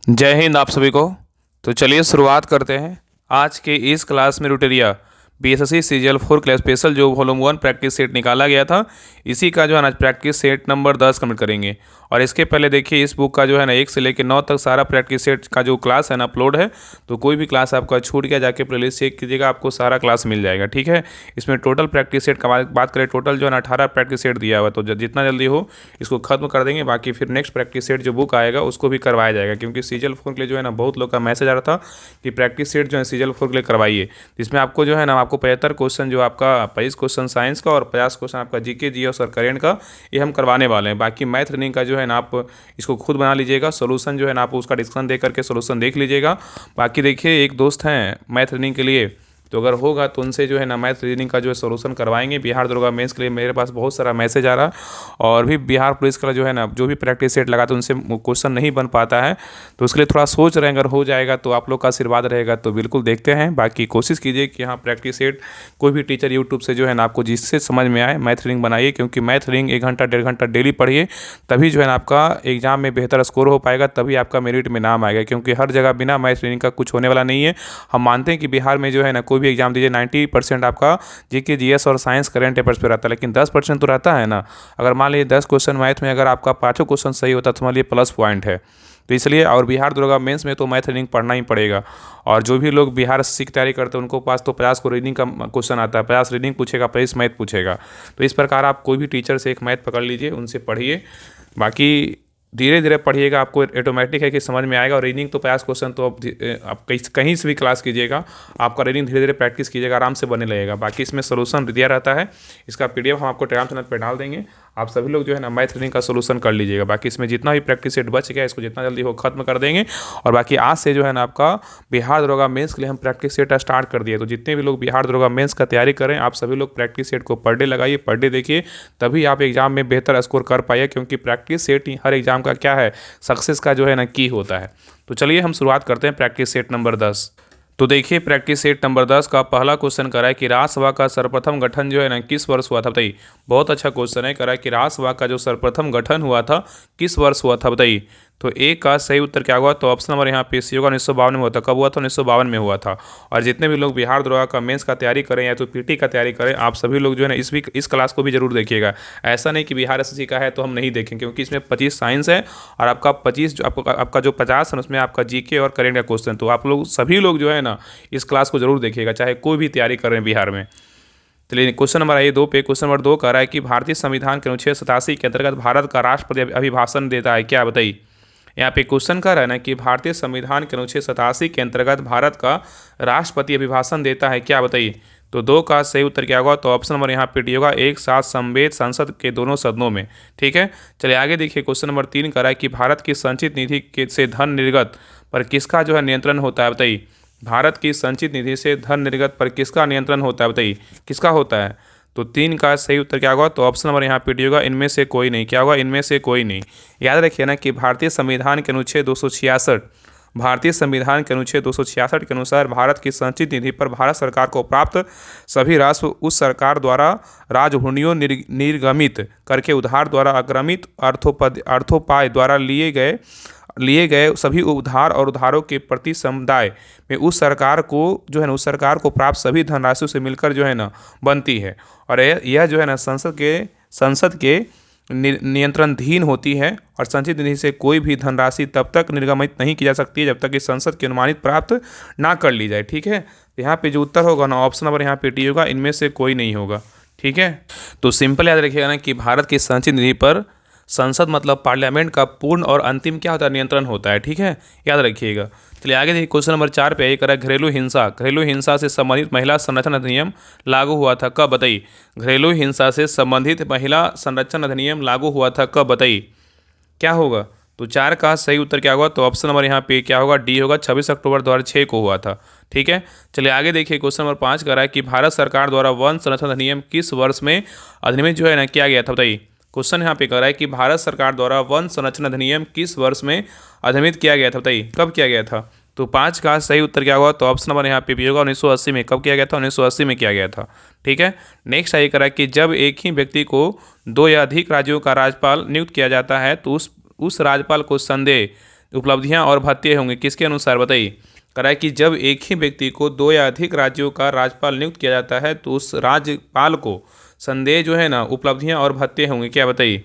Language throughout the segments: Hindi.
जय हिंद आप सभी को। तो चलिए शुरुआत करते हैं। आज के इस क्लास में रुटेरिया बीएसएससी सीजीएल 4 क्लास स्पेशल जो वॉल्यूम 1 प्रैक्टिस सेट निकाला गया था, इसी का जो है ना प्रैक्टिस सेट नंबर 10 कंप्लीट करेंगे। और इसके पहले देखिए इस बुक का जो है ना 1 से लेकर 9 तक सारा प्रैक्टिस सेट का जो क्लास है ना अपलोड है। तो कोई भी क्लास आपका छूट गया जाके प्लेलिस्ट चेक कीजिएगा, आपको सारा क्लास मिल जाएगा। ठीक है, इसमें टोटल प्रैक्टिस सेट का बात करें, टोटल जो है ना 18 प्रैक्टिस सेट दिया हुआ है। तो जितना जल्दी हो इसको खत्म कर देंगे, बाकी फिर नेक्स्ट प्रैक्टिस सेट जो बुक आएगा उसको भी करवाया जाएगा। क्योंकि सीजीएल 4 के लिए जो है ना बहुत लोग का मैसेज आ रहा था कि प्रैक्टिस सेट जो है सीजीएल 4 के लिए करवाइए। इसमें आपको जो है ना आपको 75 क्वेश्चन जो आपका 25 क्वेश्चन साइंस का और 50 क्वेश्चन आपका जीके जीएस और करेंट का, ये हम करवाने वाले हैं। बाकी मैथ रीजनिंग का जो है ना आप इसको खुद बना लीजिएगा, सोल्यूशन जो है ना आप उसका डिस्कशन दे करके सोल्यूशन देख लीजिएगा। बाकी देखिए एक दोस्त हैं मैथ रीजनिंग के लिए, तो अगर होगा तो उनसे जो है ना मैथ रीजनिंग का जो है सोल्यूशन करवाएंगे। बिहार दरोगा मेंस के लिए मेरे पास बहुत सारा मैसेज आ रहा, और भी बिहार पुलिस का जो है ना जो भी प्रैक्टिस सेट लगाते हैं उनसे क्वेश्चन नहीं बन पाता है, तो उसके लिए थोड़ा सोच रहे हैं। अगर हो जाएगा तो आप लोग का आशीर्वाद रहेगा तो बिल्कुल देखते हैं। बाकी कोशिश कीजिए कि हाँ प्रैक्टिस सेट कोई भी टीचर यूट्यूब से जो है ना आपको जिससे समझ में आए मैथ रीजनिंग बनाइए। क्योंकि मैथ रीजनिंग 1 घंटा 1.5 घंटा डेली पढ़िए, तभी जो है ना आपका एग्जाम में बेहतर स्कोर हो पाएगा, तभी आपका मेरिट में नाम आएगा। क्योंकि हर जगह बिना मैथ रीजनिंग का कुछ होने वाला नहीं है। हम मानते हैं कि बिहार में जो है ना कोई भी एग्जाम दीजिए 90% आपका जीके जीएस और साइंस करेंट अफेयर्स पे रहता है, लेकिन 10% तो रहता है ना। अगर मान लीजिए 10 क्वेश्चन मैथ में अगर आपका 5 क्वेश्चन सही होता तो मान लीजिए प्लस पॉइंट है। तो इसलिए और बिहार दरोगा मेंस में तो मैथ रीजनिंग पढ़ना ही पड़ेगा। और जो भी लोग बिहार एसएससी की तैयारी करते हैं उनको पास तो 50 को रीजनिंग का क्वेश्चन आता है, 50 रीजनिंग पूछेगा, 50 मैथ पूछेगा। तो इस प्रकार आप कोई भी टीचर से एक मैथ पकड़ लीजिए, उनसे पढ़िए। बाकी धीरे धीरे पढ़िएगा, आपको ऑटोमेटिक है कि समझ में आएगा। और रीडिंग तो 50 क्वेश्चन तो आप कहीं से भी क्लास कीजिएगा, आपका रीडिंग धीरे धीरे प्रैक्टिस कीजिएगा, आराम से बने लगेगा। बाकी इसमें सोल्यूशन दिया रहता है, इसका पीडीएफ हम आपको टेलीग्राम चैनल पर डाल देंगे। आप सभी लोग जो है ना मैथ रीडिंग का सोल्यूशन कर लीजिएगा। बाकी इसमें जितना भी प्रैक्टिस सेट बच गया इसको जितना जल्दी हो खत्म कर देंगे। और बाकी आज से जो है ना आपका बिहार दरोगा मेंस के लिए हम प्रैक्टिस सेट स्टार्ट कर दिए। तो जितने भी लोग बिहार दरोगा मेंस का तैयारी करें, आप सभी लोग प्रैक्टिस सेट को पर डे लगाइए, पर डे देखिए, तभी आप एग्जाम में बेहतर स्कोर कर पाइए। क्योंकि प्रैक्टिस सेट ही हर एग्जाम का क्या है, सक्सेस का जो है ना की होता है। तो चलिए हम शुरुआत करते हैं प्रैक्टिस सेट नंबर 10। तो देखिए प्रैक्टिस सेट नंबर 10 का पहला क्वेश्चन करा है कि राजसभा का सर्वप्रथम गठन जो है ना किस वर्ष हुआ था, बताइए। बहुत अच्छा क्वेश्चन है, करा है कि राजसभा का जो सर्वप्रथम गठन हुआ था किस वर्ष हुआ था, बताइए। तो ए का सही उत्तर क्या हुआ, तो ऑप्शन नंबर यहाँ पे सी होगा, 1952 में हुआ था। कब हुआ था, 1952 में हुआ था। और जितने भी लोग बिहार दरोगा का मेंस का तैयारी करें या तो पीटी का तैयारी करें, आप सभी लोग जो है ना इस क्लास को भी जरूर देखिएगा। ऐसा नहीं कि बिहार एसएससी का है तो हम नहीं देखें, क्योंकि इसमें 25 साइंस है और आपका 25 जो आपका जो 50 है उसमें आपका जीके और करेंट का क्वेश्चन। तो आप लोग सभी लोग जो है ना इस क्लास को जरूर देखिएगा, चाहे कोई भी तैयारी करें बिहार में। चलिए क्वेश्चन नंबर आइए 2 पे। क्वेश्चन नंबर 2 कह रहा है कि भारतीय संविधान के अनुच्छेद 87 के अंतर्गत भारत का राष्ट्रपति अभिभाषण देता है, क्या, बताइए। यहाँ पे क्वेश्चन कर रहा है ना कि भारतीय संविधान के अनुच्छेद 87 के अंतर्गत भारत का राष्ट्रपति अभिभाषण देता है, क्या, बताइए। तो 2 का सही उत्तर क्या होगा, तो ऑप्शन नंबर यहाँ पे डी होगा, एक साथ संवेद संसद के दोनों सदनों में। ठीक है, चलिए आगे देखिए। क्वेश्चन नंबर 3 कर रहा है कि भारत की संचित निधि से धन निर्गत पर किसका जो है नियंत्रण होता है, बताइए। भारत की संचित निधि से धन निर्गत पर किसका नियंत्रण होता है, बताइए, किसका होता है। तो 3 का सही उत्तर क्या होगा, तो ऑप्शन नंबर यहाँ पे डी होगा, इनमें से कोई नहीं। क्या होगा, इनमें से कोई नहीं। याद रखिए ना कि भारतीय संविधान के अनुच्छेद 266 भारतीय संविधान के अनुच्छेद 266 के अनुसार भारत की संचित निधि पर भारत सरकार को प्राप्त सभी राशि उस सरकार द्वारा राजहुनियों निर्गमित करके उधार द्वारा अग्रमित अर्थोपाय द्वारा लिए गए सभी उधार और उधारों के प्रति समुदाय में उस सरकार को जो है ना उस सरकार को प्राप्त सभी धनराशियों से मिलकर जो है ना बनती है। और यह जो है ना संसद के नियंत्रणाधीन होती है। और संचित निधि से कोई भी धनराशि तब तक निर्गमित नहीं की जा सकती है जब तक कि संसद की अनुमानित प्राप्त ना कर ली जाए। ठीक है, यहाँ पे जो उत्तर होगा ना ऑप्शन नंबर यहाँ पे डी होगा, इनमें से कोई नहीं होगा। ठीक है, तो सिंपल याद रखिएगा ना कि भारत की संचित निधि पर संसद मतलब पार्लियामेंट का पूर्ण और अंतिम क्या होता है, नियंत्रण होता है। ठीक है, याद रखिएगा। चलिए आगे देखिए। क्वेश्चन नंबर 4 पे करा घरेलू हिंसा से संबंधित महिला संरक्षण अधिनियम लागू हुआ था, कब, बताइए। घरेलू हिंसा से संबंधित महिला संरक्षण अधिनियम लागू हुआ था कब, बताइए, क्या होगा। तो 4 का सही उत्तर क्या होगा, तो ऑप्शन नंबर यहाँ पे क्या होगा, डी होगा, 26 अक्टूबर 2006 को हुआ था। ठीक है, चलिए आगे देखिए। क्वेश्चन नंबर 5 कह रहा है कि भारत सरकार द्वारा वन संरक्षण अधिनियम किस वर्ष में अधिनियमित जो है ना किया गया था, बताइए। क्वेश्चन यहाँ पे कह रहा है कि भारत सरकार द्वारा वन संरक्षण अधिनियम किस वर्ष में अधिनियमित किया गया था, बताइए, कब किया गया था। तो 5 का सही उत्तर क्या होगा, तो ऑप्शन नंबर यहाँ पे भी होगा, 1980 में। कब किया गया था, 1980 में किया गया था। ठीक है, नेक्स्ट आइए करा कि जब एक ही व्यक्ति को 2 या अधिक राज्यों का राज्यपाल नियुक्त किया जाता है तो उस राज्यपाल को संदेह उपलब्धियां और भत्ते होंगे किसके अनुसार बताइए। कह रहा है कि जब एक ही व्यक्ति को 2 या अधिक राज्यों का राज्यपाल नियुक्त किया जाता है तो उस राज्यपाल को संदेह जो है ना उपलब्धियां और भत्ते होंगे, क्या बताइए।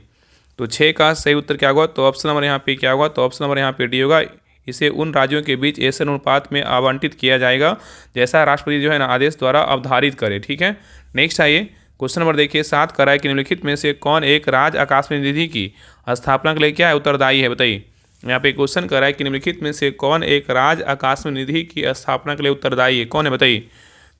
तो 6 का सही उत्तर क्या होगा, तो ऑप्शन नंबर यहाँ पे क्या होगा, तो ऑप्शन नंबर यहाँ पे डी होगा। इसे उन राज्यों के बीच ऐसे अनुपात में आवंटित किया जाएगा जैसा राष्ट्रपति जो है ना आदेश द्वारा अवधारित करे। ठीक है, नेक्स्ट आइए क्वेश्चन नंबर देखिए 7 कर रहा है कि निम्नलिखित में से कौन एक राज्य आकस्मिक निधि की स्थापना के लिए क्या है उत्तरदायी है बताइए। यहाँ पे क्वेश्चन कर रहा है कि निम्नलिखित में से कौन एक राज्य आकस्मिक निधि की स्थापना के लिए उत्तरदायी है, कौन है बताइए।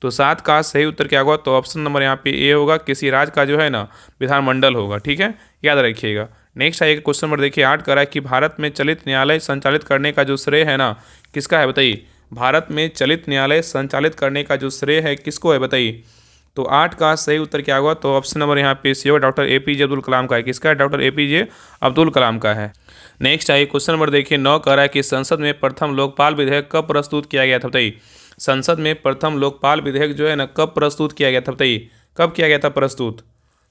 तो 7 का सही उत्तर क्या होगा, तो ऑप्शन नंबर यहाँ पे ए होगा, किसी राज्य का जो है ना विधानमंडल होगा। ठीक है, याद रखिएगा। नेक्स्ट आइए क्वेश्चन नंबर देखिए 8 करा है कि भारत में चलित न्यायालय संचालित करने का जो श्रेय है ना किसका है बताइए। भारत में चलित न्यायालय संचालित करने का जो श्रेय है किसको है बताइए। तो 8 का सही उत्तर क्या होगा, तो ऑप्शन नंबर यहाँ पे सी होगा, डॉक्टर APJ अब्दुल कलाम का है। किसका है, डॉक्टर APJ अब्दुल कलाम का है। नेक्स्ट आइए क्वेश्चन नंबर देखिए 9 कह रहा है कि संसद में प्रथम लोकपाल विधेयक कब प्रस्तुत किया गया था बताइए। संसद में प्रथम लोकपाल विधेयक जो है ना कब प्रस्तुत किया गया था बताइए, कब किया गया था प्रस्तुत।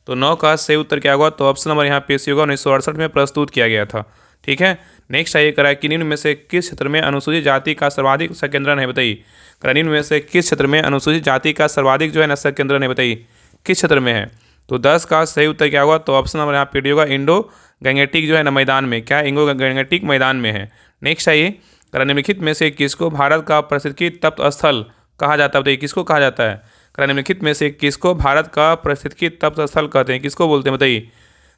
तो 9 का सही उत्तर क्या होगा, तो ऑप्शन नंबर यहाँ पे सी होगा, 1968 में प्रस्तुत किया गया था। ठीक है, नेक्स्ट आइए करा है कि निम्न में से किस क्षेत्र में अनुसूचित जाति का सर्वाधिक संकेंद्रण है बताइए। करा निम्न में से किस क्षेत्र में अनुसूचित जाति का सर्वाधिक जो है ना संकेंद्रण है बताइए, किस क्षेत्र में है। तो 10 का सही उत्तर क्या होगा, तो ऑप्शन नंबर यहाँ पे डी होगा, इंडो गंगेटिक जो है ना मैदान में, क्या इंडो गंगेटिक मैदान में है। नेक्स्ट आइए करा निम्नलिखित में से किसको भारत का प्रसिद्ध तप्त स्थल कहा जाता है बताइए, किसको कहा जाता है। करा निम्नलिखित में से किसको भारत का प्रसिद्ध तप्त स्थल कहते हैं, किसको बोलते हैं बताइए।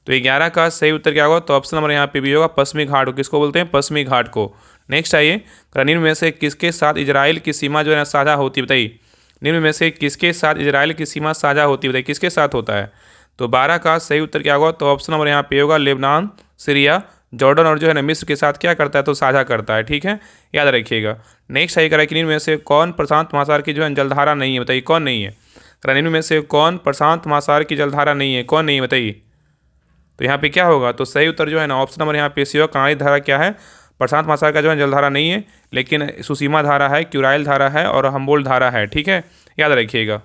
तो 11 का सही उत्तर क्या होगा, तो ऑप्शन नंबर यहाँ पे भी होगा, पश्चिमी घाट को किसको बोलते हैं, पश्चिमी घाट को। नेक्स्ट आइए निम्न में से किसके साथ इजराइल की सीमा जो है ना साझा होती है बताइए। निम्न में से किसके साथ इजराइल की सीमा साझा होती है बताइए, किसके साथ होता है। तो 12 का सही उत्तर क्या होगा, तो ऑप्शन नंबर यहाँ पे होगा, लेबनान, सीरिया, जॉर्डन और जो है ना मिस्र के साथ क्या करता है, तो साझा करता है। ठीक है, याद रखिएगा। नेक्स्ट आइए करा कि निम्न में से कौन प्रशांत महासागर की जो है जलधारा नहीं है बताइए, कौन नहीं है। करा निम्न में से कौन प्रशांत महासागर की जलधारा नहीं है, कौन नहीं है बताइए। तो यहाँ पे क्या होगा, तो सही उत्तर जो है ना ऑप्शन नंबर यहाँ पे सी होगा, कर्णाली धारा क्या है, प्रशांत महासागर का जो है जलधारा नहीं है, लेकिन सुसीमा धारा है, क्यूराइल धारा है और हम्बोल्ट धारा है। ठीक है, याद रखिएगा।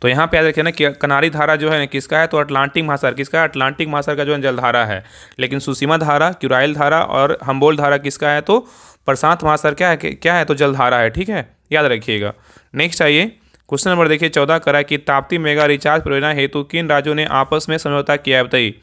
तो यहाँ पे याद रखिए ना कि कर्णाली धारा जो है ना किसका है, तो अटलांटिक महासागर, किसका है, अटलांटिक महासागर का जो है जलधारा है। लेकिन सुसीमा धारा, क्यूराइल धारा और हम्बोल्ट धारा किसका है, तो प्रशांत महासागर क्या है, तो जलधारा है। ठीक है, याद रखिएगा। नेक्स्ट आइए क्वेश्चन नंबर देखिए 14 करा कि ताप्ती मेगा रिचार्ज परियोजना हेतु किन राज्यों ने आपस में समझौता किया है बताइए।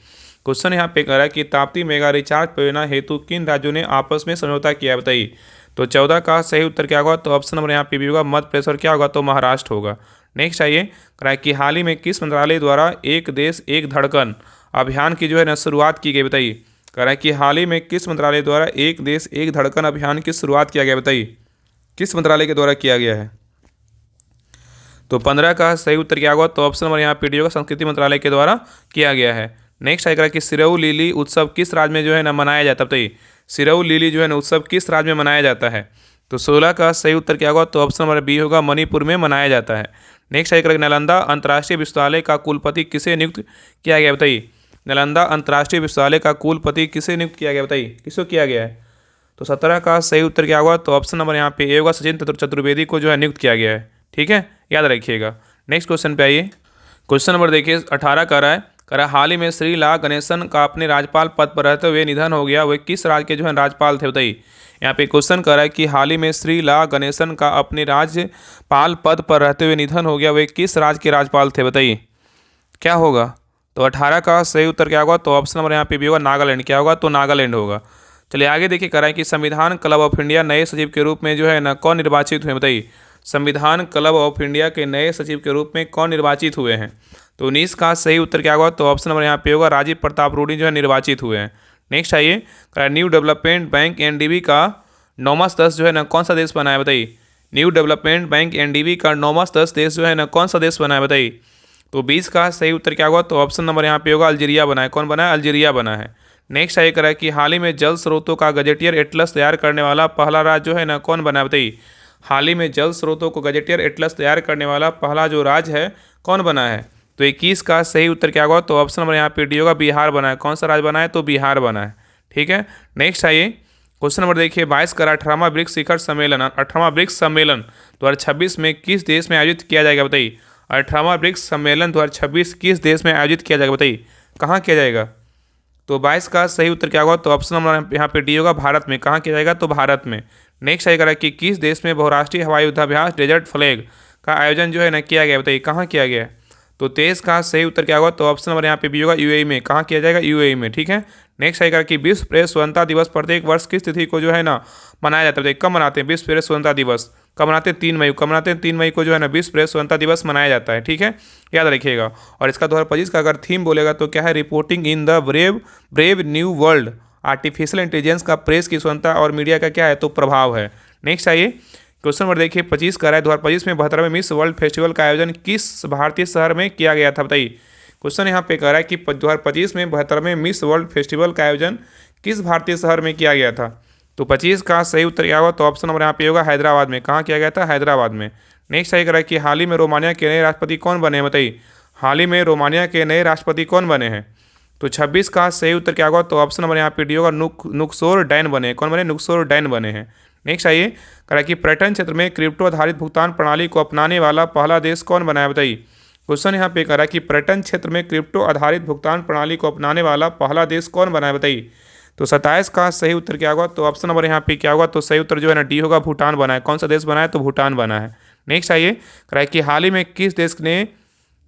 क्वेश्चन यहाँ पे करा कि ताप्ती मेगा रिचार्ज परियोजना हेतु किन राज्यों ने आपस में समझौता किया है बताइए। तो 14 का सही उत्तर क्या होगा, तो ऑप्शन नंबर यहाँ पे भी होगा, मध्य प्रदेश और क्या होगा, तो महाराष्ट्र होगा। नेक्स्ट आइए करा कि हाल ही में किस मंत्रालय द्वारा एक देश एक धड़कन अभियान की जो है ना शुरुआत की गई बताइए। करा कि हाल ही में किस मंत्रालय द्वारा एक देश एक धड़कन अभियान की शुरुआत किया गया बताइए, किस मंत्रालय के द्वारा किया गया है। तो 15 का सही उत्तर क्या होगा, तो ऑप्शन नंबर यहाँ पे डी होगा, संस्कृति मंत्रालय के द्वारा किया गया है। नेक्स्ट आएगा कि सिरऊ लिली उत्सव किस राज्य में जो है ना मनाया जाता है बताइए। सिरऊ लिली जो है ना उत्सव किस राज्य में मनाया जाता है। तो 16 का सही उत्तर क्या होगा, तो ऑप्शन नंबर बी होगा, मणिपुर में मनाया जाता है। नेक्स्ट आएगा नालंदा अंतर्राष्ट्रीय विश्वविद्यालय का कुलपति किसे नियुक्त किया गया बताइए। नालंदा अंतर्राष्ट्रीय विश्वविद्यालय का कुलपति किसे नियुक्त किया गया बताइए, किसको किया गया है। तो 17 का सही उत्तर क्या होगा, तो ऑप्शन नंबर यहाँ पे ए होगा, सचिन चतुर्वेदी को जो है नियुक्त किया गया है। ठीक है, याद रखिएगा। नेक्स्ट क्वेश्चन पे आइए। क्वेश्चन नंबर देखिए 18 का रहा है, हाल ही में श्री ला गणेशन का अपने राज्यपाल पद पर रहते हुए निधन हो गया, वे किस राज्य के जो है राज्यपाल थे बताइए। यहाँ पे क्वेश्चन कर रहा है कि हाल ही में श्री ला गणेशन का अपने राज्यपाल पद पर रहते हुए निधन हो गया, वे किस राज्य के राज्यपाल थे बताइए, क्या होगा। तो 18 का सही उत्तर क्या होगा, तो ऑप्शन नंबर यहाँ पे भी होगा, नागालैंड, क्या होगा, तो नागालैंड होगा। चलिए आगे देखिए करा है कि संविधान क्लब ऑफ इंडिया नए सचिव के रूप में जो है ना कौन निर्वाचित हुए बताइए। संविधान क्लब ऑफ इंडिया के नए सचिव के रूप में कौन निर्वाचित हुए हैं। तो 19 का सही उत्तर क्या होगा, तो ऑप्शन नंबर यहाँ पे होगा, राजीव प्रताप रूडी जो है निर्वाचित हुए हैं। नेक्स्ट आइए, न्यू डेवलपमेंट बैंक NDB का 9वां सदस्य जो है ना कौन सा देश बना है बताइए। न्यू डेवलपमेंट बैंक NDB का 9वां सदस्य देश जो है ना कौन सा देश बना है बताइए। तो 20 का सही उत्तर क्या होगा, तो ऑप्शन नंबर यहाँ पे होगा, अल्जीरिया बना है। कौन बना है, अल्जीरिया बना है। नेक्स्ट आइए करा कि हाल ही में जल स्रोतों का गजेटियर एटलस तैयार करने वाला पहला राज्य जो है ना कौन बना है बताइए। हाल ही में जल स्रोतों को गजेटियर एटलस तैयार करने वाला पहला जो राज्य है कौन बना है। तो 21 का सही उत्तर क्या होगा, तो ऑप्शन नंबर यहाँ पे डी होगा, बिहार बना है। कौन सा राज्य बना है, तो बिहार बना है। ठीक है, नेक्स्ट आइए क्वेश्चन नंबर देखिए 22 का 18वां ब्रिक्स शिखर सम्मेलन 18वां ब्रिक्स सम्मेलन 2026 में किस देश में आयोजित किया जाएगा बताइए। 18वां ब्रिक्स सम्मेलन 2026 किस देश में आयोजित किया जाएगा बताइए, कहाँ किया जाएगा। तो 22 का सही उत्तर क्या होगा? तो ऑप्शन नंबर यहाँ पे डी होगा, भारत में। कहाँ किया जाएगा? तो भारत में। नेक्स्ट आएगा कि किस देश में बहुराष्ट्रीय हवाई युद्धाभ्यास डेजर्ट फ्लैग का आयोजन जो है ना किया गया, बताइए कहाँ किया गया है? तो 23 का सही उत्तर क्या होगा? तो ऑप्शन नंबर यहाँ पे बी होगा, यूएई में। कहाँ किया जाएगा? यूएई में, ठीक है। नेक्स्ट आएगा कि विश्व प्रेस स्वतंत्रता दिवस प्रत्येक वर्ष किस तिथि को जो है ना मनाया जाता है, बताइए कब मनाते हैं विश्व प्रेस स्वतंत्रता दिवस? कब मनाते हैं? 3 मई को। कब मनाते हैं? 3 मई को जो है ना विश्व प्रेस स्वतंत्रता दिवस मनाया जाता है, ठीक है, याद रखिएगा। और इसका 2025 का अगर थीम बोलेगा तो क्या है? Reporting in the brave brave new world, artificial intelligence का प्रेस की स्वतंत्रता और मीडिया का क्या है? तो प्रभाव है। नेक्स्ट आइए क्वेश्चन नंबर देखिए 25 का है, 2025 में 72वें मिस वर्ल्ड फेस्टिवल का आयोजन किस भारतीय शहर में किया गया था, बताइए। क्वेश्चन यहाँ पे कह रहा है कि 2025 में 72वें मिस वर्ल्ड फेस्टिवल का आयोजन किस भारतीय शहर में किया गया था? तो 25 का सही उत्तर क्या होगा? तो ऑप्शन नंबर यहाँ पे होगा, हैदराबाद में। कहाँ किया गया था? हैदराबाद में। नेक्स्ट सही कह रहा है कि हाल ही में रोमानिया के नए राष्ट्रपति कौन बने हैं, बताइए। हाल ही में रोमानिया के नए राष्ट्रपति कौन बने हैं? तो 26 का सही उत्तर क्या होगा? तो ऑप्शन नंबर यहाँ पे डी होगा, नुक्सोर डैन बने। कौन बने? नुक्सोर डैन बने हैं। नेक्स्ट आइए कह रहा है कि पर्यटन क्षेत्र में क्रिप्टो आधारित भुगतान प्रणाली को अपनाने वाला पहला देश कौन बना है, बताइए। क्वेश्चन यहाँ पे कह रहा है कि पर्यटन क्षेत्र में क्रिप्टो आधारित भुगतान प्रणाली को अपनाने वाला पहला देश कौन बना है, बताइए। तो 27 का सही उत्तर क्या होगा? तो ऑप्शन नंबर यहाँ पे क्या होगा? तो सही उत्तर जो है ना डी होगा, भूटान बना है। कौन सा देश बना है? तो भूटान बना है। नेक्स्ट आइए कह रहा है कि हाल ही में किस देश ने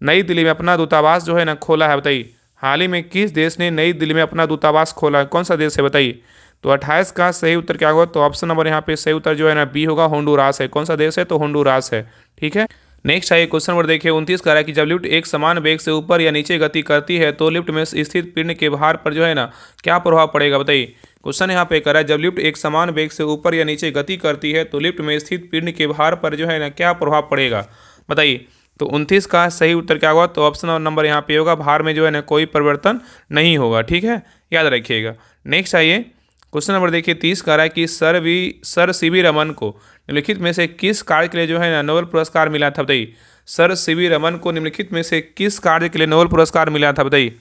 नई दिल्ली में अपना दूतावास जो है ना खोला है, बताइए। हाल ही में किस देश ने नई दिल्ली में अपना दूतावास खोला है? कौन सा देश है, बताइए। तो 28 का सही उत्तर क्या होगा? तो ऑप्शन नंबर यहाँ पे सही उत्तर जो है ना बी होगा, होंडुरास है। कौन सा देश है? तो होंडुरास है, ठीक है। नेक्स्ट आइए क्वेश्चन नंबर देखिए 29 का है कि जब लिफ्ट एक समान वेग से ऊपर या नीचे गति करती है तो लिफ्ट में स्थित पिंड के भार पर जो है ना क्या प्रभाव पड़ेगा, बताइए। क्वेश्चन यहाँ पे कर रहा है जब लिफ्ट एक समान वेग से ऊपर या नीचे गति करती है तो लिफ्ट में स्थित पिंड के भार पर जो है ना क्या प्रभाव पड़ेगा, बताइए। तो 29 का सही उत्तर क्या होगा? तो ऑप्शन नंबर यहाँ पे होगा, भार में जो है ना कोई परिवर्तन नहीं होगा, ठीक है, याद रखिएगा। नेक्स्ट आइए क्वेश्चन नंबर देखिए 30 का रहा है कि सर सीवी रमन को निम्नलिखित में से किस कार्य के लिए जो है ना नोबेल पुरस्कार मिला था, बताइए। सर सीवी रमन को निम्नलिखित में से किस कार्य के लिए नोबेल पुरस्कार मिला था, बताइए।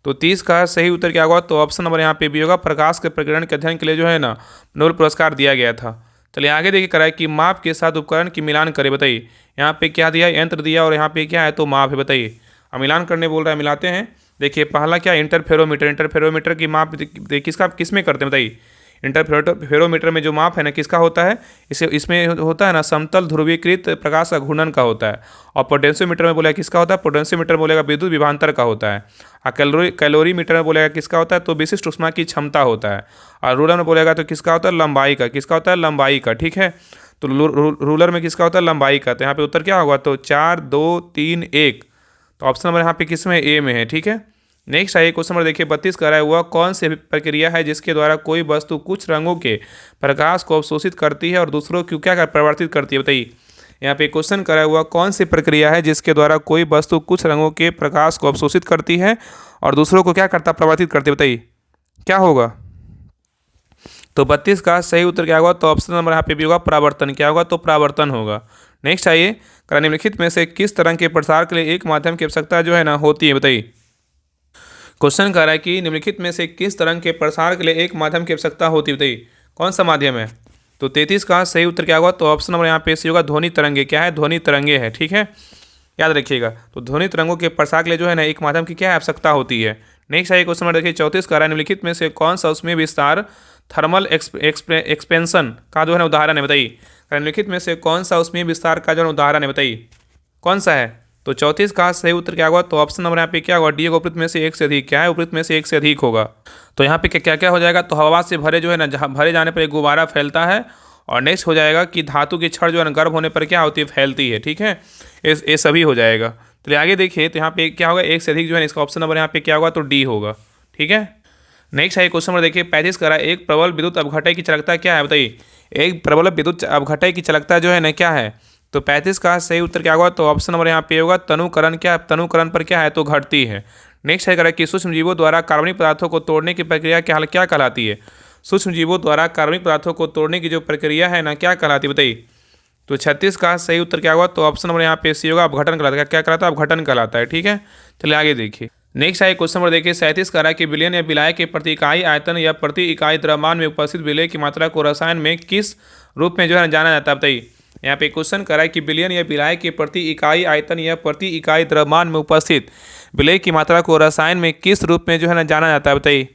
तो 30 का सही उत्तर क्या होगा? तो ऑप्शन नंबर यहाँ पे भी होगा, प्रकाश के प्रकीर्णन के अध्ययन के लिए जो है ना नोबेल पुरस्कार दिया गया था। चलिए आगे देखिए कराए कि माप के साथ उपकरण की मिलान करें, बताइए। यहाँ पे क्या दिया? यंत्र दिया और यहाँ पे क्या है? तो माप है, बताइए। अब मिलान करने बोल रहा है, मिलाते हैं। देखिए पहला क्या? इंटरफेरोमीटर। इंटरफेरोमीटर की माप किसका किस में करते हैं, बताइए। इंटरफेरोमीटर में जो माप है ना किसका होता है? इसमें होता है ना समतल ध्रुवीकृत प्रकाश का घूर्णन का होता है। और पोटेंशियोमीटर में बोलेगा किसका होता है? पोटेंशियोमीटर बोलेगा विद्युत विभवांतर का होता है। और कैलोरीमीटर में बोलेगा किसका होता है? तो विशिष्ट ऊष्मा की क्षमता होता है। और रूलर में बोलेगा तो किसका होता है? लंबाई का। किसका होता है? लंबाई का, ठीक है। तो रूलर में किसका होता है? लंबाई का। तो यहाँ पे उत्तर क्या होगा? तो 4 2 3 1। तो ऑप्शन नंबर यहाँ पे किस में? ए में है, ठीक है। नेक्स्ट आइए क्वेश्चन नंबर देखिए 32 का रहा है वह कौन सी प्रक्रिया है जिसके द्वारा कोई वस्तु कुछ रंगों के प्रकाश को अवशोषित करती है और दूसरों को क्या परिवर्तित करती है, बताइए। यहाँ पे क्वेश्चन करा हुआ कौन सी प्रक्रिया है जिसके द्वारा कोई वस्तु कुछ रंगों के प्रकाश को अवशोषित करती है और दूसरों को क्या करता? परिवर्तित करती है, बताइए क्या होगा? तो 32 का सही उत्तर क्या होगा? तो ऑप्शन नंबर यहाँ पे भी होगा, परावर्तन। क्या होगा? तो परावर्तन होगा। नेक्स्ट आइए निम्नलिखित में से किस तरह के प्रसार के लिए एक माध्यम की आवश्यकता जो है ना होती है, बताइए। क्वेश्चन कह रहा है कि निम्नलिखित में से किस तरंग के प्रसार के लिए एक माध्यम की आवश्यकता होती है, बताइए कौन सा माध्यम है? तो 33 का सही उत्तर क्या होगा? तो ऑप्शन नंबर यहाँ पे सी होगा, ध्वनि तरंगे। क्या है? ध्वनि तरंगे है, ठीक है, याद रखिएगा। तो ध्वनि तरंगों के प्रसार के लिए जो है ना एक माध्यम की क्या आवश्यकता होती है। नेक्स्ट आइए क्वेश्चन नंबर देखिए 34 का रहा है निम्नलिखित में से कौन सा उसमें विस्तार थर्मल एक्सपेंशन का जो है ना उदाहरण है, बताइए। निम्नलिखित में से कौन सा उसमें विस्तार का जो है उदाहरण है, बताइए कौन सा है? तो 34 का सही उत्तर क्या होगा? तो ऑप्शन नंबर यहाँ पे क्या होगा? डी होगा, उपयुक्त में से एक से अधिक। क्या है? उपयुक्त में से एक से अधिक होगा। तो यहाँ पे क्या क्या हो जाएगा? तो हवा से भरे जो है ना भरे जाने पर एक गुब्बारा फैलता है। और नेक्स्ट हो जाएगा कि धातु की छड़ जो है ना गर्म होने पर क्या होती है? फैलती है, ठीक है, ये सभी हो जाएगा। तो आगे देखिए तो यहाँ पे क्या होगा? एक से अधिक जो है इसका ऑप्शन नंबर यहाँ पे क्या होगा? तो डी होगा, ठीक है। नेक्स्ट है क्वेश्चन नंबर देखिए 35 का एक प्रबल विद्युत अपघटय की चालकता क्या है, बताइए। एक प्रबल विद्युत अपघटय की चालकता जो है ना क्या है? तो 35 का सही उत्तर क्या होगा? तो ऑप्शन नंबर यहाँ पे होगा, तनुकरण। क्या? तनुकरण पर क्या है? तो घटती है। नेक्स्ट है करें कि सूक्ष्म जीवों द्वारा कार्बनिक पदार्थों को तोड़ने की प्रक्रिया क्या कहलाती है? सूक्ष्म जीवों द्वारा कार्बनिक पदार्थों को तोड़ने की जो प्रक्रिया है ना क्या कहलाती है, बताइए। तो 36 का सही उत्तर क्या होगा? तो ऑप्शन नंबर यहाँ पे सी होगा, अपघटन कहलाता है। क्या कहलाता है? अपघटन कहलाता है, ठीक है। चलिए आगे देखिए। नेक्स्ट है क्वेश्चन नंबर देखिए 37 का रहा है कि विलयन या विलाय के प्रति इकाई आयतन या प्रति इकाई द्रव्यमान में उपस्थित विलय की मात्रा को रसायन में किस रूप में जो है जाना जाता है, बताइए। यहाँ पे क्वेश्चन करा है कि विलयन या विलाय के प्रति इकाई आयतन या प्रति इकाई द्रव्यमान में उपस्थित विलय की मात्रा को रसायन में किस रूप में जो है ना जाना जाता है, बताइए।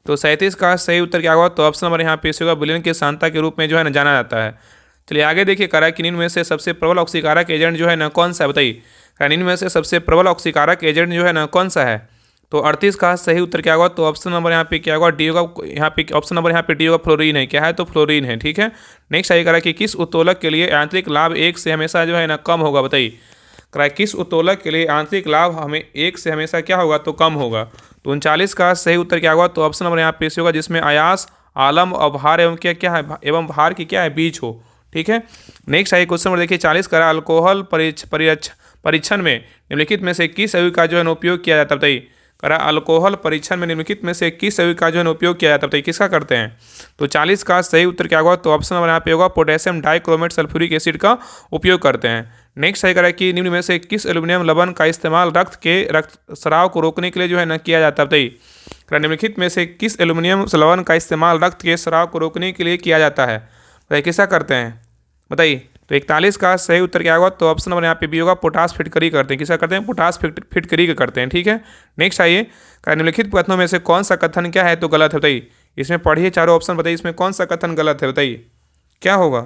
तो 37 का सही उत्तर क्या होगा? तो ऑप्शन नंबर यहाँ पे होगा, विलयन की सांद्रता के रूप में जो है ना जाना जाता है। चलिए आगे देखिए, करा कि निम्न में से सबसे प्रबल ऑक्सीकारक एजेंट जो है ना कौन सा है, बताइए। निम्न में से सबसे प्रबल ऑक्सीकारक एजेंट जो है ना कौन सा है? तो 38 का सही उत्तर क्या होगा? तो ऑप्शन नंबर यहाँ पे क्या होगा? डी होगा। यहाँ पे ऑप्शन नंबर यहाँ पे डी होगा, फ्लोरीन है। क्या है? तो फ्लोरीन है, ठीक है। नेक्स्ट आइए करा कि किस उत्तोलक के लिए आंतरिक लाभ 1 से हमेशा जो है ना कम होगा, बताइए। करा किस उत्तोलक के लिए आंतरिक लाभ हमें 1 से हमेशा क्या होगा? तो कम होगा। तो 39 का सही उत्तर क्या होगा? तो ऑप्शन नंबर यहाँ पे होगा, जिसमें आयास, आलम और भार एवं क्या क्या है एवं भार की क्या है बीच हो, ठीक है। नेक्स्ट आइए क्वेश्चन नंबर देखिए 40 करा अल्कोहल परीक्षण में निम्नलिखित में से किस संयुग्म का जो है उपयोग किया जाता है, बताइए। करा अल्कोहल परीक्षण में निम्नलिखित में से किस संयुग्म का जो है उपयोग किया जाता है, बताइए किसका करते हैं। तो 40 का सही उत्तर क्या होगा? तो ऑप्शन नंबर यहाँ पे होगा, पोटेशियम डाइक्रोमेट सल्फ्यूरिक एसिड का उपयोग करते हैं। नेक्स्ट सही करा कि निम्न में से किस एल्यूमिनियम लवण का इस्तेमाल रक्त स्राव को रोकने के लिए जो है ना किया जाता है, बताइए। करा निम्नलिखित में से किस एल्यूमिनियम लवण का इस्तेमाल रक्त के स्राव को रोकने के लिए किया जाता है, बताइए किसका करते हैं, बताइए। तो 41 का सही उत्तर क्या होगा? तो ऑप्शन नंबर यहाँ पे भी होगा, पोटास फिटकरी करते हैं। किसका करते हैं? पोटास फिटकरी का करते हैं, ठीक है। नेक्स्ट आइए, निम्नलिखित कथनों में से कौन सा कथन क्या है तो गलत है, बताइए। इसमें पढ़िए चारों ऑप्शन, बताइए इसमें कौन सा कथन गलत है, बताइए क्या होगा,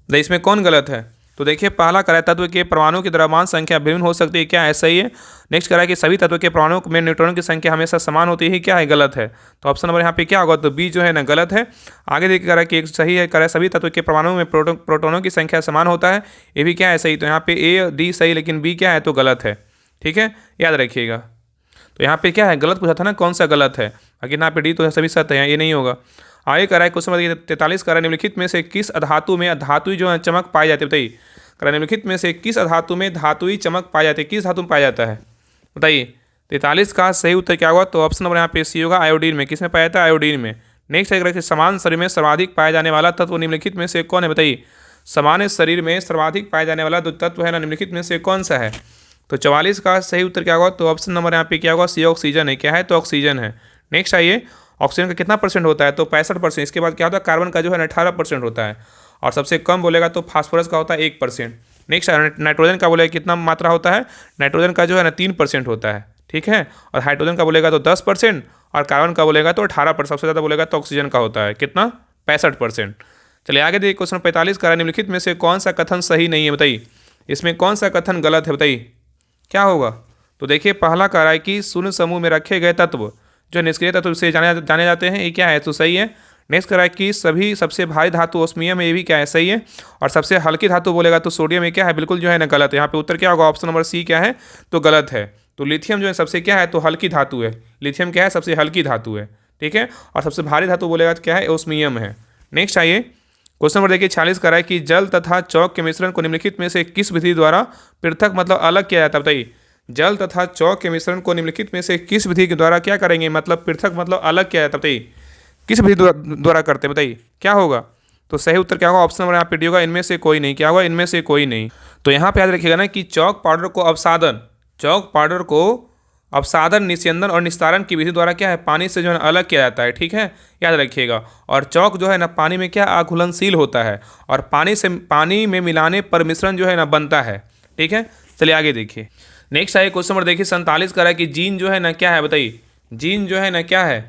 बताइए इसमें कौन गलत है। तो देखिए पहला करा तत्व के परमाणु की द्रव्यमान संख्या भिन्न हो सकती है, क्या है? सही है। नेक्स्ट करा कि सभी तत्व के परमाणु में न्यूट्रॉन की संख्या हमेशा समान होती है, क्या है? गलत है। तो ऑप्शन नंबर यहाँ पे क्या होगा? तो बी जो है ना गलत है। आगे देखिए करा कि एक सही है, करा सभी तत्व के परमाणु में प्रोटोनों की संख्या समान होता है, ये भी क्या है? सही। तो यहाँ पे ए डी सही, लेकिन बी क्या है? तो गलत है, ठीक है, याद रखिएगा। तो यहाँ पे क्या है? गलत पूछा था ना, कौन सा गलत है, बाकी यहाँ पे डी तो सभी सत्य है, ये नहीं होगा। आगे करा है क्वेश्चन नंबर 43 करा निम्नलिखित में से किस धातु में धातुई जो है चमक पाई जाती है, बताइए। करा निम्नलिखित में से किस धातु में धातुई चमक पाई जाती है, किस धातु में पाया जाता है, बताइए। 43 का सही उत्तर क्या होगा? तो ऑप्शन नंबर यहाँ पे सी होगा, आयोडीन में। किसमें पाया जाता है? आयोडीन में। नेक्स्ट है समान शरीर में सर्वाधिक पाया जाने वाला तत्व निम्नलिखित में से कौन है, बताइए। सामान्य शरीर में सर्वाधिक पाया जाने वाला जो तत्व है ना निम्नलिखित में से कौन सा है। तो 44 का सही उत्तर क्या होगा? तो ऑप्शन नंबर यहाँ पे क्या होगा? सी ऑक्सीजन है। क्या है? तो ऑक्सीजन है। नेक्स्ट आइए, ऑक्सीजन का कितना परसेंट होता है? तो 65%। इसके बाद क्या होता है? कार्बन का जो है ना 18% होता है, और सबसे कम बोलेगा तो फास्फोरस का होता है 1%। नेक्स्ट नाइट्रोजन का बोलेगा कितना मात्रा होता है? नाइट्रोजन का जो है ना 3% होता है, ठीक है। और हाइड्रोजन का बोलेगा तो 10%, और कार्बन का बोलेगा तो 18%। सबसे ज़्यादा बोलेगा तो ऑक्सीजन का होता है, कितना? 65%। चलिए आगे देखिए क्वेश्चन 45 का निम्नलिखित में से कौन सा कथन सही नहीं है, बताइए। इसमें कौन सा कथन गलत है, बताइए क्या होगा। तो देखिए पहला कह रहा है कि शून्य समूह में रखे गए तत्व जो निष्क्रिय तत्व से जाने जाते हैं, ये क्या है? तो सही है। नेक्स्ट करा है कि सभी सबसे भारी धातु ओस्मियम है, ये भी क्या है? सही है। और सबसे हल्की धातु बोलेगा तो सोडियम है, क्या है? बिल्कुल जो है ना गलत है। यहाँ पे उत्तर क्या होगा? ऑप्शन नंबर सी क्या है? तो गलत है। तो लिथियम जो है सबसे क्या है? तो हल्की धातु है। लिथियम क्या है? सबसे हल्की धातु है, ठीक है। और सबसे भारी धातु बोलेगा तो क्या है? ओस्मियम है। नेक्स्ट आइए क्वेश्चन नंबर देखिए 46 करा है कि जल तथा चौक के मिश्रण को निम्नलिखित में से किस विधि द्वारा पृथक मतलब अलग किया जाता है, बताइए। जल तथा चौक के मिश्रण को निम्नलिखित में से किस विधि के द्वारा क्या करेंगे, मतलब पृथक मतलब अलग किया जाता है, बताइए किस विधि द्वारा करते हैं, बताइए क्या होगा। तो सही उत्तर क्या होगा? ऑप्शन नंबर यहाँ पे डी होगा, इनमें से कोई नहीं। क्या होगा? इनमें से कोई नहीं। तो यहाँ पे याद रखिएगा ना कि चौक पाउडर को अवसादन, निस्यंदन और निस्तारण की विधि द्वारा क्या है? पानी से जो है अलग किया जाता है, ठीक है, याद रखिएगा। और चौक जो है ना पानी में क्या अघुलनशील होता है, और पानी में मिलाने पर मिश्रण जो है ना बनता है, ठीक है। चलिए आगे देखिए। नेक्स्ट आइए क्वेश्चन नंबर देखिए 47 का है कि जीन जो है ना क्या है, बताइए। जीन जो है ना क्या है?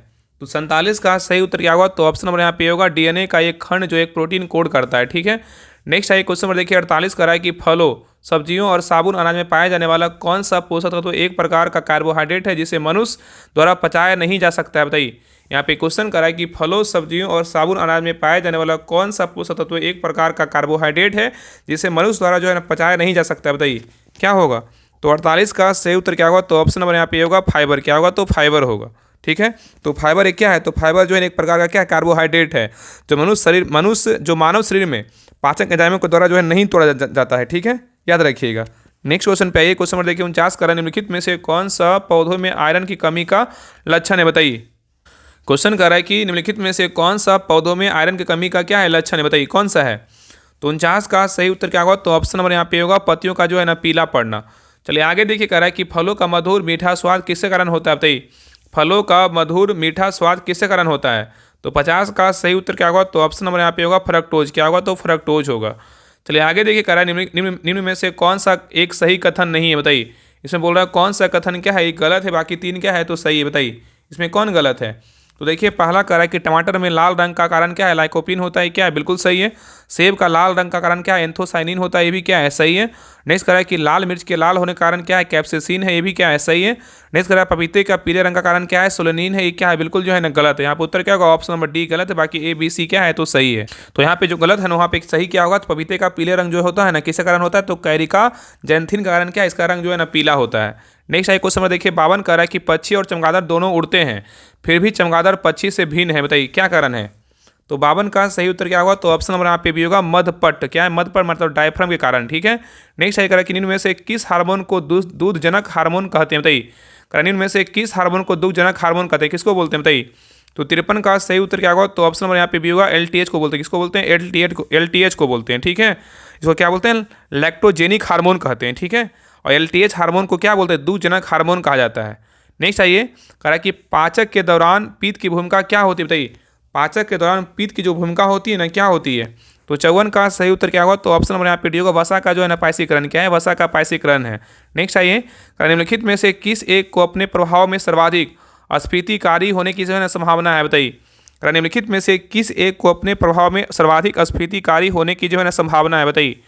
तो 47 का सही उत्तर क्या होगा? तो ऑप्शन नंबर यहाँ पे होगा, डीएनए का एक खंड जो एक प्रोटीन कोड करता है, ठीक है। नेक्स्ट आइए क्वेश्चन नंबर देखिए 48 का है कि फलों, सब्जियों और साबुन अनाज में पाया जाने वाला कौन सा पोषक तत्व एक प्रकार का कार्बोहाइड्रेट है जिसे मनुष्य द्वारा पचाया नहीं जा सकता है, बताइए। यहाँ पे क्वेश्चन करा है कि फलों, सब्जियों और साबुन अनाज में पाया जाने वाला कौन सा पोषक तत्व एक प्रकार का कार्बोहाइड्रेट है जिसे मनुष्य द्वारा जो है ना पचाया नहीं जा सकता है, बताइए क्या होगा। तो 48 का सही उत्तर क्या होगा? तो ऑप्शन नंबर यहाँ पे होगा फाइबर। क्या होगा? तो फाइबर होगा, ठीक है। तो फाइबर एक क्या है? तो फाइबर जो है एक प्रकार का क्या है? कार्बोहाइड्रेट है जो मानव शरीर में पाचन एंजाइमों के द्वारा जो है नहीं तोड़ा जाता है, ठीक है, याद रखिएगा। नेक्स्ट क्वेश्चन पे आइए। क्वेश्चन नंबर देखिए 49 का निम्नलिखित में से कौन सा पौधों में आयरन की कमी का लक्षण है, बताइए। क्वेश्चन कर रहा है कि निम्नलिखित में से कौन सा पौधों में आयरन की कमी का क्या है लक्षण है, बताइए कौन सा है। तो 49 का सही उत्तर क्या होगा? तो ऑप्शन नंबर यहाँ पे होगा पत्तियों का जो है ना पीला पड़ना। चलिए आगे देखिए कह रहा है कि फलों का मधुर मीठा स्वाद किसके कारण होता है, बताइए। फलों का मधुर मीठा स्वाद किसके कारण होता है? तो 50 का सही उत्तर क्या होगा? तो ऑप्शन नंबर यहाँ पे होगा फ्रक्टोज। क्या होगा? तो फ्रक्टोज होगा। चलिए आगे देखिए, कह रहा है निम्न में से कौन सा एक सही कथन नहीं है, बताइए। इसमें बोल रहा है कौन सा कथन क्या है, एक गलत है, बाकी 3 क्या है तो सही है, बताइए इसमें कौन गलत है। तो देखिए पहला कह रहा है कि टमाटर में लाल रंग का कारण क्या है? लाइकोपीन होता है, क्या है? बिल्कुल सही है। सेब का लाल रंग का कारण क्या है? एंथोसाइनिन होता है, ये भी क्या है? सही है। नेक्स्ट कह रहा है कि लाल मिर्च के लाल होने का कारण क्या है? कैप्सेसिन है, ये भी क्या है? सही है। नेक्स्ट कह रहा है पपीते का पीले रंग का कारण क्या है? सोलेनिन है, ये क्या है? बिल्कुल जो है ना गलत है। यहाँ पे उत्तर क्या होगा? ऑप्शन नंबर डी गलत है, बाकी ए बी सी क्या है तो सही है। तो यहाँ पे जो गलत है ना, वहाँ पे सही क्या होगा? तो पपीते का पीले रंग जो होता है ना, किसका कारण होता है? तो कैरिका जैंथिन का कारण क्या है? इसका रंग जो है ना पीला होता है। नेक्स्ट आई क्वेश्चन में देखिए, 52 कह रहा है कि पक्षी और चमगादड़ दोनों उड़ते हैं, फिर भी चमगादड़ पक्षी से भिन्न है, बताइए क्या कारण है। तो 52 का सही उत्तर क्या होगा? तो ऑप्शन नंबर यहाँ पे भी होगा मधपट्ट। क्या है? मधपट्ट मतलब डायफ्राम के कारण, ठीक है। नेक्स्ट आई कह रहा है कि निम्न में से किस हार्मोन को दूधजनक हार्मोन कहते हैं, बताइए। निम्न में से किस हार्मोन को दूधजनक हार्मोन कहते हैं, किसको बोलते हैं, बताइए। तो 53 का सही उत्तर क्या होगा? तो ऑप्शन नंबर यहाँ पे भी होगा LTH को बोलते हैं। किसको बोलते हैं? LTH को बोलते हैं, ठीक है। इसको क्या बोलते हैं? लैक्टोजेनिक हार्मोन कहते हैं, ठीक है। और LTH हार्मोन को क्या बोलते हैं? दूधजनक हार्मोन कहा जाता है। नेक्स्ट आइए, कह रहा है कि पाचक के दौरान पित्त की भूमिका क्या होती है, बताइए। पाचक के दौरान पित्त की जो भूमिका होती है ना, क्या होती है। तो 54 का सही उत्तर क्या होगा? तो ऑप्शन नंबर यहाँ पे डी होगा, वसा का जो है ना पाइसीकरण। क्या है? वसा का पाइसीकरण है। नेक्स्ट आइए, निम्नलिखित में से किस एक को अपने प्रभाव में सर्वाधिक अस्फीतिकारी होने की जो है ना संभावना है, बताइए। निम्नलिखित में से किस एक को अपने प्रभाव में सर्वाधिक अस्फीतिकारी होने की जो है ना संभावना है, बताइए।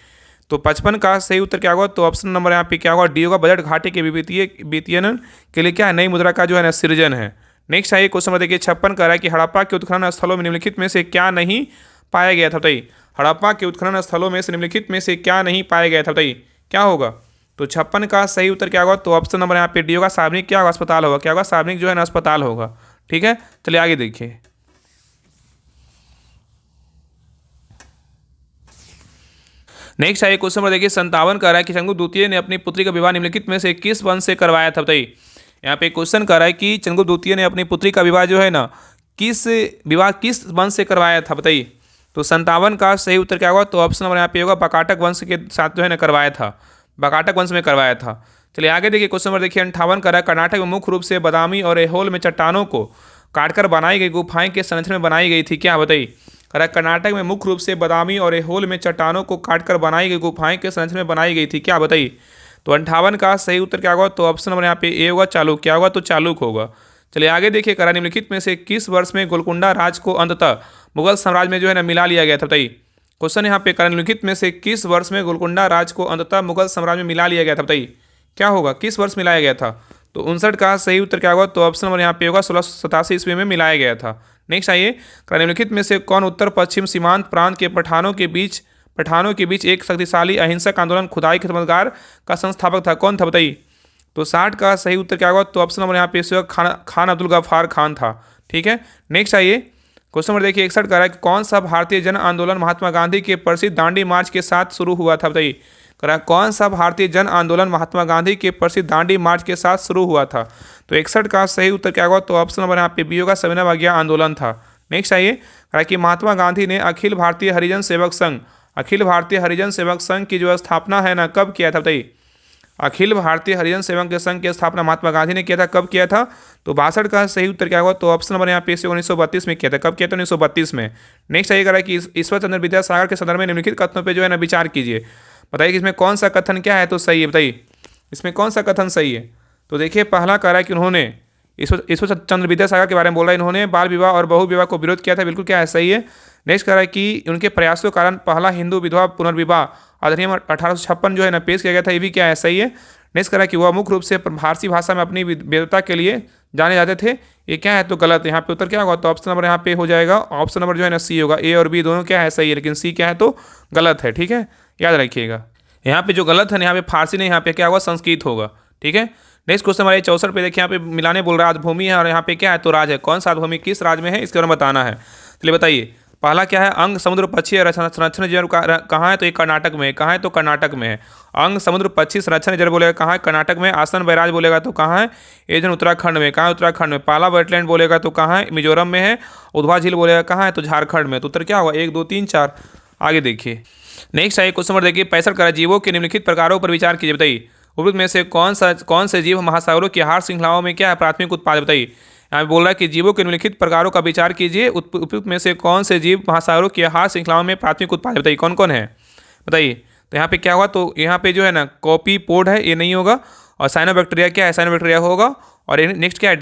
तो 55 का सही उत्तर क्या होगा? तो ऑप्शन नंबर यहाँ पे क्या होगा? डी होगा, बजट घाटे के वित्तीयन के लिए क्या है? नई मुद्रा का जो है ना सृजन है। नेक्स्ट आइए क्वेश्चन देखिए, 56 कह रहा है कि हड़प्पा के उत्खनन स्थलों में निम्नलिखित में से क्या नहीं पाया गया था, बताइए। हड़प्पा के उत्खनन स्थलों में से निम्नलिखित में से क्या नहीं पाया गया था, बताइए क्या होगा। तो 56 का सही उत्तर क्या होगा? तो ऑप्शन नंबर यहाँ पे डी होगा, सार्वजनिक क्या होगा? अस्पताल होगा। क्या होगा? सार्वजनिक जो है ना अस्पताल होगा, ठीक है। चलिए आगे देखिए। नेक्स्ट आइए क्वेश्चन पर देखिए, 57 कह रहा है कि चंद्रगुप्त द्वितीय ने अपनी पुत्री का विवाह निम्नलिखित में से किस वंश से करवाया था, बताइए। यहाँ पे क्वेश्चन कर रहा है कि चंद्रगुप्त द्वितीय ने अपनी पुत्री का विवाह जो है ना किस वंश से करवाया था, बताइए। तो 57 का सही उत्तर क्या होगा? तो ऑप्शन नंबर यहाँ पे होगा, बकाटक वंश के साथ जो है ना करवाया था, बकाटक वंश में करवाया था। चलिए आगे देखिए, क्वेश्चन नंबर देखिए 58 कर रहा है, कर्नाटक में मुख्य रूप से बादामी और ऐहोल में चट्टानों को काटकर बनाई गई गुफाएं के संरक्षण में बनाई गई थी, क्या बताइए। कह रहा है कर्नाटक में मुख्य रूप से बादामी और ऐहोल में चट्टानों को काटकर बनाई गई गुफाएं के संरक्षण में बनाई गई थी, क्या बताइए। तो 58 का सही उत्तर क्या होगा? तो ऑप्शन नंबर यहाँ पे ए होगा, चालुक्य। क्या होगा? तो चालुक्य होगा। चलिए आगे देखिए, कह रहा है निम्नलिखित में से किस वर्ष में गोलकुंडा राज को अंततः मुगल साम्राज्य में जो है ना मिला लिया गया था, बताइए। क्वेश्चन यहाँ पे, निम्नलिखित में से किस वर्ष में गोलकुंडा राज को अंततः मुगल साम्राज्य में मिला लिया गया था, बताइए क्या होगा? किस वर्ष मिलाया गया था। तो 59 का सही उत्तर क्या होगा? तो ऑप्शन नंबर यहाँ पे होगा, 1687 ईस्वी में मिलाया गया था। नेक्स्ट आइए, निम्नलिखित में से कौन उत्तर पश्चिम सीमांत प्रांत के पठानों के बीच एक शक्तिशाली अहिंसक आंदोलन खुदाई खिदमतगार का संस्थापक था, कौन था, बताइए। तो 60 का सही उत्तर क्या होगा? तो ऑप्शन नंबर यहाँ पे खान अब्दुल गफ्फार खान था, ठीक है। नेक्स्ट आइए, क्वेश्चन नंबर देखिए 61 कह रहा है कि कौन सा भारतीय जन आंदोलन महात्मा गांधी के प्रसिद्ध दांडी मार्च के साथ शुरू हुआ था, बताइए। कह रहा है कौन सा भारतीय जन आंदोलन महात्मा गांधी के प्रसिद्ध दांडी मार्च के साथ शुरू हुआ था। तो 61 का सही उत्तर क्या होगा? तो ऑप्शन नंबर यहाँ पे बी होगा, सविनय अवज्ञा आंदोलन था। नेक्स्ट आइए, कह रहा है कि महात्मा गांधी ने अखिल भारतीय हरिजन सेवक संघ की जो स्थापना है ना कब किया था, बताइए। अखिल भारतीय हरिजन सेवक संघ की स्थापना महात्मा गांधी ने किया था, कब किया था। तो 62 का सही उत्तर क्या होगा? तो ऑप्शन नंबर यहाँ पे 1932 में किया था। कब किया था? 1932 में। नेक्स्ट आइए, कह रहा है कि ईश्वर चंद्र विद्यासागर के संदर्भ में निम्नलिखित कथनों पे जो है ना विचार कीजिए, बताइए कि इसमें कौन सा कथन क्या है तो सही है, बताइए इसमें कौन सा कथन सही है। तो देखिए पहला कह रहा है कि उन्होंने ईश्वर चंद्र विद्यासागर के बारे में बोल रहा है, इन्होंने बाल विवाह और बहु विवाह को विरोध किया था, बिल्कुल क्या है, सही है। नेक्स्ट कह रहा है कि उनके प्रयासों के कारण पहला हिंदू विधवा पुनर्विवाह अधिनियम 1856 जो है ना पेश किया गया था, ये भी क्या है, सही है। नेक्स्ट कह रहा है कि वह मुख्य रूप से फारसी भाषा में अपनी वेदता के लिए जाने जाते थे, ये क्या है तो गलत है। यहाँ पे उत्तर क्या होगा? तो ऑप्शन नंबर यहाँ पे हो जाएगा, ऑप्शन नंबर जो है ना सी होगा। ए और बी दोनों क्या है, सही है, लेकिन सी क्या है तो गलत है, ठीक है, याद रखिएगा। यहाँ पे जो गलत है ना, यहाँ पे फारसी नहीं, यहाँ पे क्या होगा, संस्कृत होगा, ठीक है। नेक्स्ट क्वेश्चन हमारे 64 पे देखिए, यहाँ पे मिलाने बोल रहा है भूमि है और यहाँ पे क्या है तो राज है, कौन सा भूमि किस राज में है इसके बारे में बताना है। चलिए बताइए, पहला क्या है, अंग समुद्र पक्षी संरक्षण रिजर्व कहाँ है तो ये कर्नाटक में है, कहाँ है तो कर्नाटक में है। अंग समुद्र पक्षी संरक्षण रिजर्व बोलेगा कहाँ है, कर्नाटक में। आसन बैराज बोलेगा तो कहाँ है, ये जन उत्तराखंड में, कहाँ है उत्तराखंड में। पाला वेटलैंड बोलेगा तो कहाँ है, मिजोरम में है। उधवा झील बोलेगा कहाँ है तो झारखंड में। तो उत्तर क्या होगा, 1 2 3 4। आगे देखिए, नेक्स्ट आइए क्वेश्चन नंबर देखिए 65 का, जीवों के निम्नलिखित प्रकारों पर विचार कीजिए, बताइए। उपरोक्त में से कौन से जीव महासागरों की आहार श्रृंखलाओं में क्या है प्राथमिक उत्पाद, बताइए। यहाँ पे बोल रहा है कि जीवों के निम्नलिखित प्रकारों का विचार कीजिए, उपयुक्त में से कौन से जीव महासागरों की आहार श्रृंखलाओं में प्राथमिक उत्पाद, बताइए कौन कौन है, बताइए। तो यहाँ पे क्या हुआ, तो यहाँ पे जो है ना कॉपीपोड है, ये नहीं होगा। और साइनोबैक्टीरिया क्या है, साइनोबैक्टीरिया होगा। और नेक्स्ट क्या है,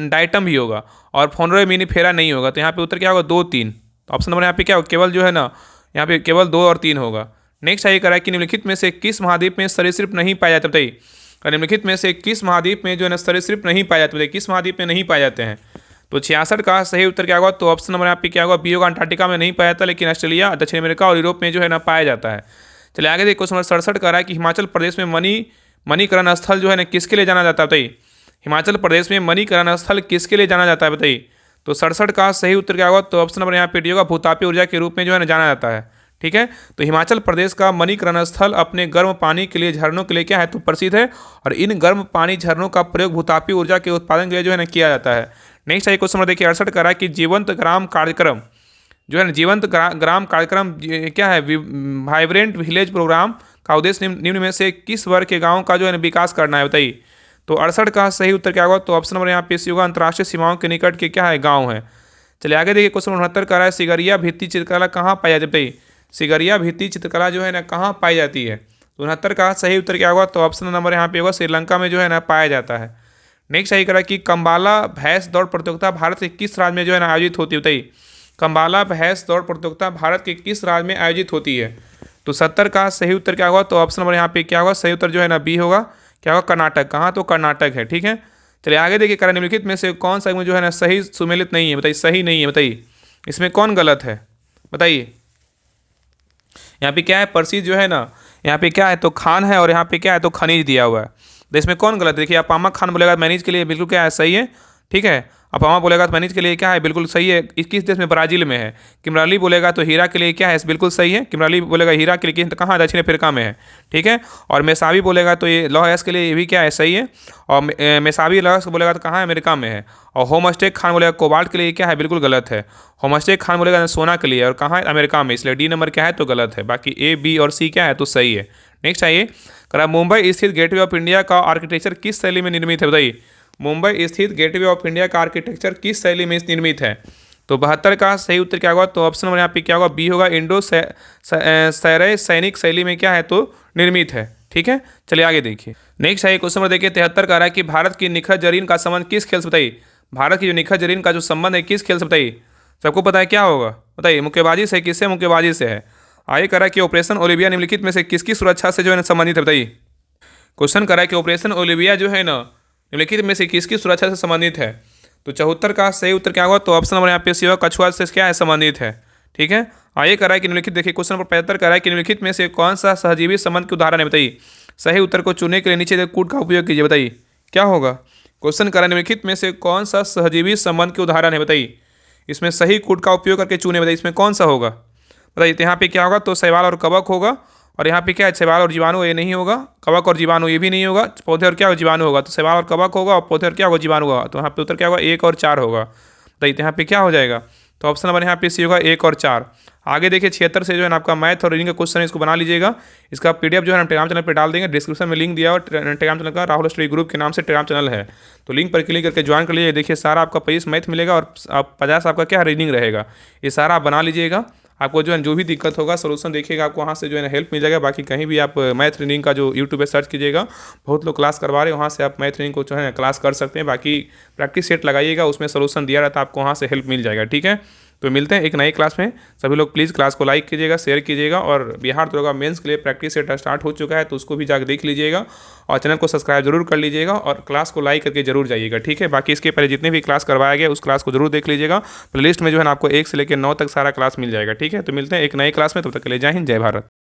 डाइटम भी होगा। और फोनरोमिनीफेरा नहीं होगा। तो यहाँ पे उत्तर क्या होगा, 2, 3। तो ऑप्शन नंबर यहाँ पे क्या होगा, केवल जो है ना यहाँ पे केवल 2 और 3 होगा। नेक्स्ट है करा कि निम्नलिखित में से किस महाद्वीप में सरीसृप नहीं पाए जाते, बताइए। निम्नलिखित में से किस महाद्वीप में जो है ना सरीसृप नहीं पाए जाते, बताइए किस महाद्वीप में नहीं पाए जाते हैं। तो 66 का सही उत्तर क्या होगा, तो ऑप्शन नंबर यहाँ पे क्या होगा, बी होगा। अंटार्कटिका में नहीं पाया जाता, लेकिन ऑस्ट्रेलिया, दक्षिण अमेरिका और यूरोप में जो है ना पाया जाता है। चलिए आगे देखिए, क्वेश्चन नंबर 67 का रहा है कि हिमाचल प्रदेश में मणिकरण स्थल जो है ना किसके लिए जाना जाता है, बताइए। हिमाचल प्रदेश में मणिकरण स्थल किसके लिए जाना जाता है, बताइए। तो 67 का सही उत्तर क्या होगा, तो ऑप्शन नंबर यहाँ पे डी होगा, भूतापी ऊर्जा के रूप में जो है ना जाना जाता है। ठीक है, तो हिमाचल प्रदेश का मणिकरण स्थल अपने गर्म पानी के लिए, झरनों के लिए क्या है, तो प्रसिद्ध है। और इन गर्म पानी झरनों का प्रयोग भूतापी ऊर्जा के उत्पादन के लिए जो है ना किया जाता है। नेक्स्ट है क्वेश्चन नंबर देखिए 68 का रहा है कि जीवंत ग्राम कार्यक्रम जो है ना, जीवंत ग्राम कार्यक्रम क्या है, वाइब्रेंट विलेज प्रोग्राम का उद्देश्य निम्न में से किस वर्ग के गाँव का जो है ना विकास करना है, बताइए। तो 68 का सही उत्तर क्या होगा, तो ऑप्शन नंबर यहाँ पे सी होगा, अंतर्राष्ट्रीय सीमाओं के निकट के क्या है, गाँव है। चलिए आगे देखिए, क्वेश्चन 69 का रहा है सिगरिया भित्ति चित्रकला कहाँ पाई जाती है, बताइए। सिगरिया भित्ति चित्रकला जो है ना कहाँ पाई जाती है। तो 69 का सही उत्तर क्या होगा, तो ऑप्शन नंबर यहाँ पे होगा, श्रीलंका में जो है ना पाया जाता है। नेक्स्ट सही करा कि कंबाला भैंस दौड़ प्रतियोगिता भारत के किस राज्य में जो है ना आयोजित होती है, बताइए। कंबाला भैंस दौड़ प्रतियोगिता भारत के किस राज्य में आयोजित होती है। तो 70 का सही उत्तर क्या होगा, तो ऑप्शन नंबर यहाँ पे क्या होगा, सही उत्तर जो है ना बी होगा, क्या होगा, कर्नाटक। कहाँ, तो कर्नाटक है। ठीक है, चलिए आगे देखिए, करा निम्नलिखित में से कौन सा जो है ना सही सुमेलित नहीं है, बताइए, सही नहीं है, बताइए इसमें कौन गलत है, बताइए। यहाँ पे क्या है, प्रसिद्ध जो है ना, यहाँ पे क्या है, तो खान है। और यहाँ पे क्या है, तो खनिज दिया हुआ है। तो इसमें कौन गलत है, देखिए अपामा खान बोलेगा मैनेज के लिए बिल्कुल क्या है, सही है। ठीक है, अपामा बोलेगा तो मैनेज के लिए क्या है, बिल्कुल सही है। किस देश में, ब्राजील में है। किमराली बोलेगा तो हीरा के लिए क्या है, बिल्कुल सही है। किमराली बोलेगा हीरा के लिए कहाँ, दक्षिण अफ्रीका में है। ठीक है, और मेसावी बोलेगा तो ये लौह अयस्क के लिए ये भी क्या है, सही है। और मेसावी लौह अयस्क बोलेगा तो कहाँ है, अमेरिका में है। और होमस्टेक खान बोलेगा कोबाल्ट के लिए क्या है, बिल्कुल गलत है। होमस्टेक खान बोलेगा सोना के लिए, और कहाँ है, अमेरिका में, इसलिए डी नंबर क्या है, तो गलत है। बाकी ए, बी और सी क्या है, तो सही है। नेक्स्ट आइए, करा मुंबई स्थित गेटवे ऑफ इंडिया का आर्किटेक्चर किस शैली में निर्मित है, बताइए। मुंबई स्थित गेटवे ऑफ इंडिया का आर्किटेक्चर किस शैली में निर्मित है। तो 72 का सही उत्तर क्या होगा, तो ऑप्शन नंबर यहाँ पे क्या होगा, बी होगा, इंडो सैरय सैनिक शैली में क्या है, तो निर्मित है। ठीक है, चलिए आगे देखिए। नेक्स्ट है क्वेश्चन नंबर देखिए 73 का रहा है कि भारत की निखत जरीन का संबंध किस खेल से, बताइए। भारत की जो निखत जरीन का जो संबंध है किस खेल से, बताइए। सबको पता है क्या होगा, बताइए। मुक्केबाजी से, किससे, मुक्केबाजी से है। आगे करा कि ऑपरेशन ओलिविया निम्नलिखित में से किसकी सुरक्षा से जो है ना संबंधित है, बताइए। क्वेश्चन करा कि ऑपरेशन ओलिविया जो है ना निम्नलिखित में से किसकी सुरक्षा से संबंधित है। तो 74 का सही उत्तर क्या होगा, तो ऑप्शन नंबर यहाँ पे सी होगा, कछुआ से क्या है, संबंधित है। ठीक है, आगे करा कि निम्नलिखित देखिए, क्वेश्चन नंबर 75 करा कि निम्नलिखित में से कौन सा सहजीवी संबंध के उदाहरण है, बताइए। सही उत्तर को चुनने के लिए नीचे कूट का उपयोग कीजिए, बताइए क्या होगा। क्वेश्चन करा निम्नलिखित में से कौन सा सहजीवी संबंध के उदाहरण है, बताइए। इसमें सही कूट का उपयोग करके चुने, बताइए इसमें कौन सा होगा, बताइए। तो यहाँ पे क्या होगा, तो शैवाल और कवक होगा। और यहाँ पे क्या है, शैवाल और जीवाणु, ये नहीं होगा। कवक और जीवाणु ये भी नहीं होगा। पौधे और क्या होगा, जीवाणु होगा। तो शैवाल और कवक होगा, और पौधे और क्या होगा, जीवाणु होगा। तो यहाँ पे उत्तर क्या होगा, 1 और 4 होगा। बताइए यहाँ पे क्या हो जाएगा, तो ऑप्शन नंबर यहाँ पे सी होगा, 1 और 4। आगे देखिए 76 से जो है ना आपका मैथ और रीडिंग का क्वेश्चन है, इसको बना लीजिएगा। इसका पीडीएफ जो है हम टेलीग्राम चैनल पर डाल देंगे, डिस्क्रिप्शन में लिंक दिया और टेलीग्राम चैनल का राहुल स्टडी ग्रुप के नाम से टेलीग्राम चैनल है, तो लिंक पर क्लिक करके ज्वाइन कर लीजिए। देखिए सारा आपका 25 मैथ मिलेगा और 50 आपका क्या रीडिंग रहेगा। ये सारा आप बना लीजिएगा। आपको जो है जो भी दिक्कत होगा सोल्यूशन देखिएगा, आपको वहाँ से जो है ना हेल्प मिल जाएगा। बाकी कहीं भी आप मैथ रीडिंग का जो यूट्यूब पे सर्च कीजिएगा, बहुत लोग क्लास करवा रहे हैं, वहाँ से आप मैथ रीडिंग को जो है ना क्लास कर सकते हैं। बाकी प्रैक्टिस सेट लगाइएगा, उसमें सोल्यूशन दिया रहता है, आपको वहाँ से हेल्प मिल जाएगा। ठीक है, तो मिलते हैं एक नई क्लास में। सभी लोग प्लीज़ क्लास को लाइक कीजिएगा, शेयर कीजिएगा। और बिहार दरोगा मेंस के लिए प्रैक्टिस सेट स्टार्ट हो चुका है, तो उसको भी जाकर देख लीजिएगा और चैनल को सब्सक्राइब जरूर कर लीजिएगा और क्लास को लाइक करके जरूर जाइएगा। ठीक है, बाकी इसके पहले जितने भी क्लास करवाया गया उस क्लास को जरूर देख लीजिएगा। प्लेलिस्ट में जो है ना आपको 1 से लेकर 9 तक सारा क्लास मिल जाएगा। ठीक है, तो मिलते हैं एक नई क्लास में, तब तक के लिए जय हिंद, जय भारत।